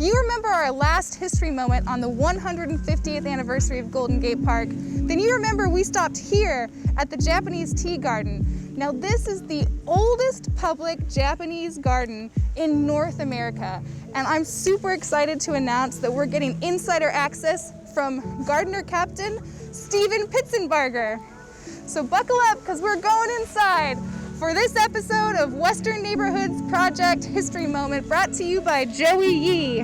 you remember our last history moment on the 150th anniversary of Golden Gate Park, then you remember we stopped here at the Japanese Tea Garden. Now this is the oldest public Japanese garden in North America, and I'm super excited to announce that we're getting insider access from gardener captain Steven Pitzenbarger. So buckle up, because we're going inside for this episode of Western Neighborhoods Project History Moment, brought to you by Joey Yee.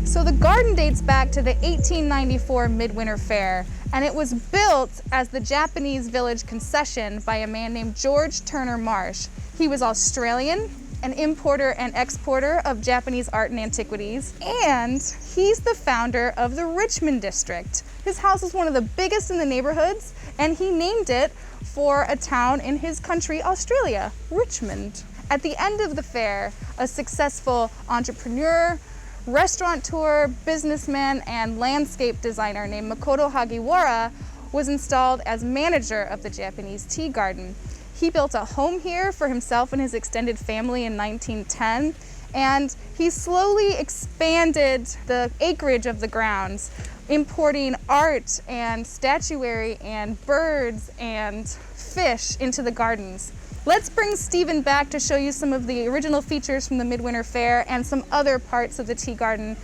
So the garden dates back to the 1894 Midwinter Fair, and it was built as the Japanese village concession by a man named George Turner Marsh. He was Australian, an importer and exporter of Japanese art and antiquities, and he's the founder of the Richmond District. His house is one of the biggest in the neighborhoods, and he named it for a town in his country, Australia, Richmond. At the end of the fair, a successful entrepreneur, restaurateur, businessman, and landscape designer named Makoto Hagiwara was installed as manager of the Japanese Tea Garden. He built a home here for himself and his extended family in 1910, and he slowly expanded the acreage of the grounds, importing art and statuary and birds and fish into the gardens. Let's bring Steven back to show you some of the original features from the Midwinter Fair and some other parts of the tea garden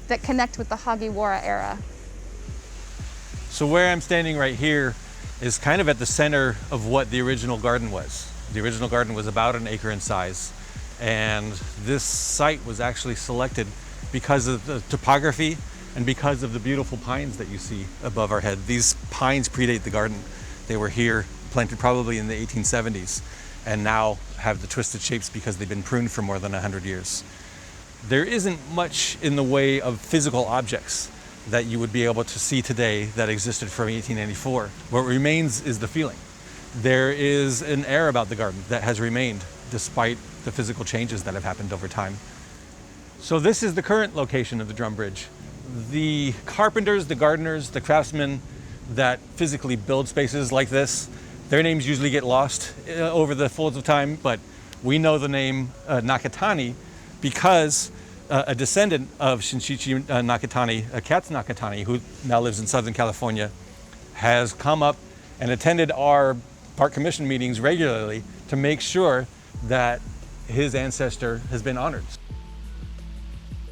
that connect with the Hagiwara era. So where I'm standing right here is kind of at the center of what the original garden was. The original garden was about an acre in size, and this site was actually selected because of the topography and because of the beautiful pines that you see above our head. These pines predate the garden. They were here planted probably in the 1870s and now have the twisted shapes because they've been pruned for more than 100 years. There isn't much in the way of physical objects that you would be able to see today that existed from 1894. What remains is the feeling. There is an air about the garden that has remained despite the physical changes that have happened over time. So this is the current location of the drum bridge. The carpenters, the gardeners, the craftsmen that physically build spaces like this, their names usually get lost over the folds of time, but we know the name Nakatani because a descendant of Shinshichi Nakatani, Katz Nakatani, who now lives in Southern California, has come up and attended our park commission meetings regularly to make sure that his ancestor has been honored.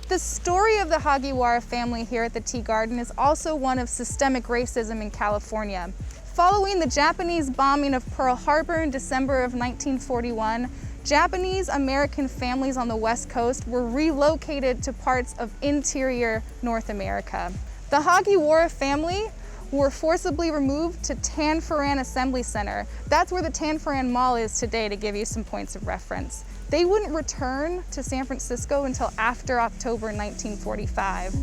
The story of the Hagiwara family here at the Tea Garden is also one of systemic racism in California. Following the Japanese bombing of Pearl Harbor in December of 1941, Japanese American families on the West Coast were relocated to parts of interior North America. The Hagiwara family were forcibly removed to Tanforan Assembly Center. That's where the Tanforan Mall is today, to give you some points of reference. They wouldn't return to San Francisco until after October 1945.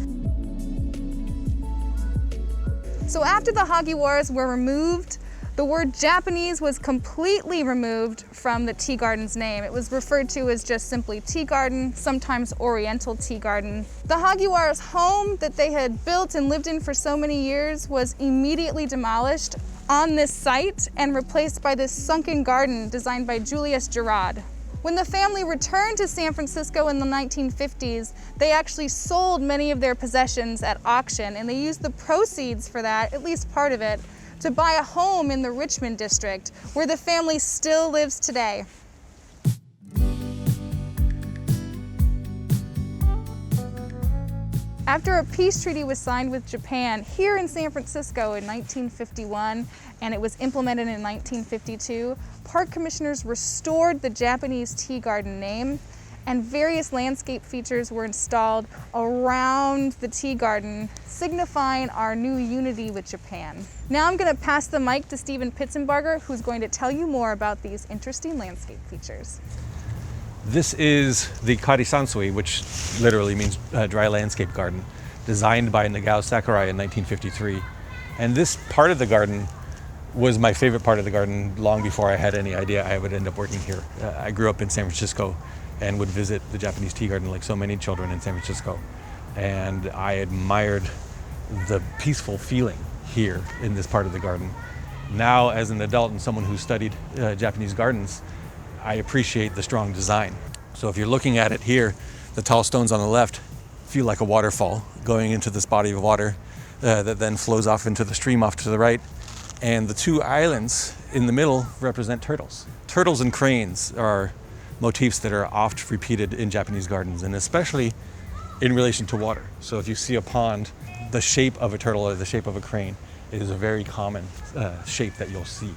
So after the Hagiwaras were removed, the word Japanese was completely removed from the tea garden's name. It was referred to as just simply Tea Garden, sometimes Oriental Tea Garden. The Hagiwara's home that they had built and lived in for so many years was immediately demolished on this site and replaced by this sunken garden designed by Julius Gerard. When the family returned to San Francisco in the 1950s, they actually sold many of their possessions at auction, and they used the proceeds for that, at least part of it, to buy a home in the Richmond District, where the family still lives today. After a peace treaty was signed with Japan here in San Francisco in 1951, and it was implemented in 1952, park commissioners restored the Japanese Tea Garden name, and various landscape features were installed around the tea garden, signifying our new unity with Japan. Now I'm going to pass the mic to Steven Pitzenbarger, who's going to tell you more about these interesting landscape features. This is the Karisansui, which literally means dry landscape garden, designed by Nagao Sakurai in 1953. And this part of the garden was my favorite part of the garden long before I had any idea I would end up working here. I grew up in San Francisco and would visit the Japanese tea garden like so many children in San Francisco. And I admired the peaceful feeling here in this part of the garden. Now, as an adult and someone who studied Japanese gardens, I appreciate the strong design. So if you're looking at it here, the tall stones on the left feel like a waterfall going into this body of water that then flows off into the stream off to the right. And the two islands in the middle represent turtles. Turtles and cranes are motifs that are oft repeated in Japanese gardens, and especially in relation to water. So if you see a pond, the shape of a turtle or the shape of a crane is a very common shape that you'll see.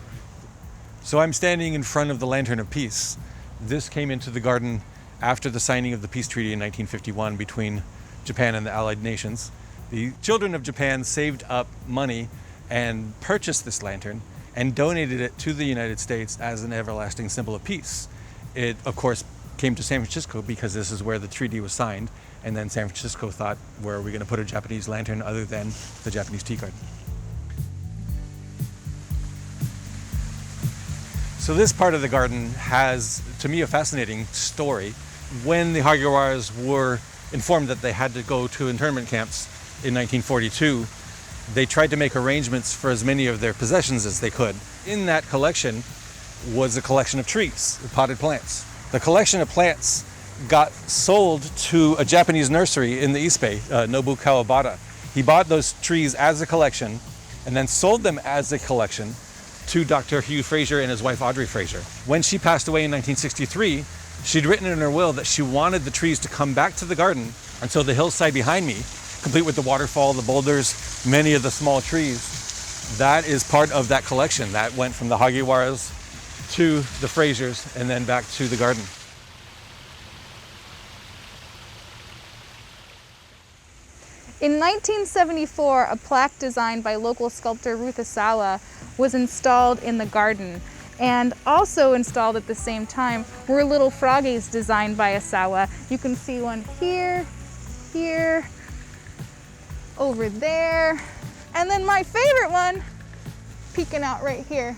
So I'm standing in front of the Lantern of Peace. This came into the garden after the signing of the peace treaty in 1951 between Japan and the Allied nations. The children of Japan saved up money and purchased this lantern and donated it to the United States as an everlasting symbol of peace. It, of course, came to San Francisco because this is where the treaty was signed, and then San Francisco thought, where are we going to put a Japanese lantern other than the Japanese tea garden? So this part of the garden has, to me, a fascinating story. When the Hagiwaras were informed that they had to go to internment camps in 1942, they tried to make arrangements for as many of their possessions as they could. In that collection was a collection of trees, potted plants. The collection of plants got sold to a Japanese nursery in the East Bay, Nobu Kawabata. He bought those trees as a collection and then sold them as a collection to Dr. Hugh Fraser and his wife Audrey Fraser. When she passed away in 1963, she'd written in her will that she wanted the trees to come back to the garden until the hillside behind me, complete with the waterfall, the boulders, many of the small trees. That is part of that collection. That went from the Hagiwaras to the Frasers and then back to the garden. In 1974, a plaque designed by local sculptor Ruth Asawa was installed in the garden. And also installed at the same time were little froggies designed by Asawa. You can see one here, here, over there, and then my favorite one peeking out right here.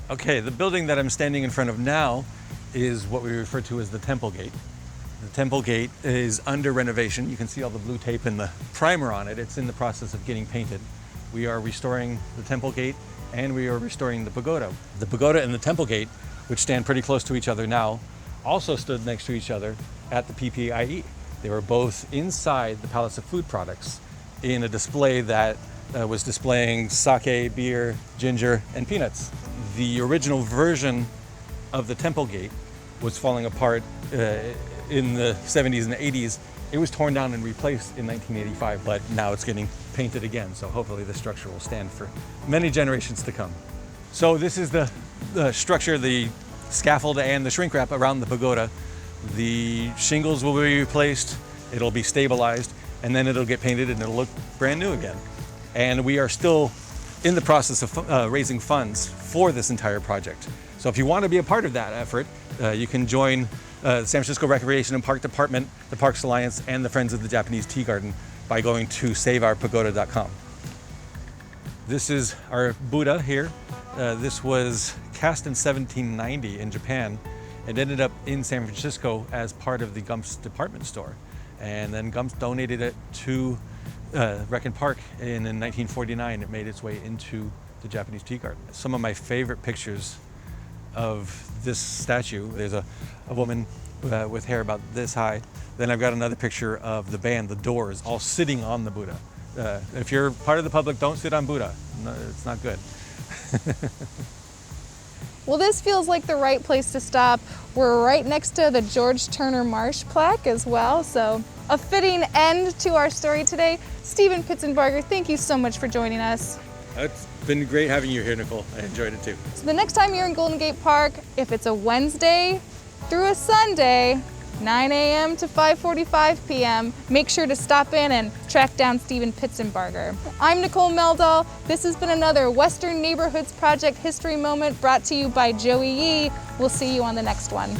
Okay, the building that I'm standing in front of now is what we refer to as the Temple Gate. The Temple Gate is under renovation. You can see all the blue tape and the primer on it. It's in the process of getting painted. We are restoring the Temple Gate and we are restoring the pagoda. The pagoda and the Temple Gate, which stand pretty close to each other now, also stood next to each other at the PPIE. They were both inside the Palace of Food Products in a display that was displaying sake, beer, ginger, and peanuts. The original version of the Temple Gate was falling apart in the 70s and 80s. It was torn down and replaced in 1985, but now it's getting painted again. So hopefully the structure will stand for many generations to come. So this is the structure, the scaffold and the shrink wrap around the pagoda. The shingles will be replaced, it'll be stabilized, and then it'll get painted and it'll look brand new again. And we are still in the process of raising funds for this entire project. So if you want to be a part of that effort, you can join the San Francisco Recreation and Park Department, the Parks Alliance, and the Friends of the Japanese Tea Garden by going to saveourpagoda.com. This is our Buddha here. This was cast in 1790 in Japan. It ended up in San Francisco as part of the Gumps department store. And then Gumps donated it to Rec and Park, and in 1949 it made its way into the Japanese tea garden. Some of my favorite pictures of this statue, there's a woman with hair about this high. Then I've got another picture of the band, the Doors, all sitting on the Buddha. If you're part of the public, don't sit on Buddha. No, it's not good. Well, this feels like the right place to stop. We're right next to the George Turner Marsh plaque as well, so a fitting end to our story today. Steven Pitzenbarger, thank you so much for joining us. It's been great having you here, Nicole. I enjoyed it too. So the next time you're in Golden Gate Park, if it's a Wednesday through a Sunday, 9 a.m. to 5:45 p.m., make sure to stop in and track down Steven Pitzenbarger. I'm Nicole Meldahl. This has been another Western Neighborhoods Project History Moment brought to you by Joey Yee. We'll see you on the next one.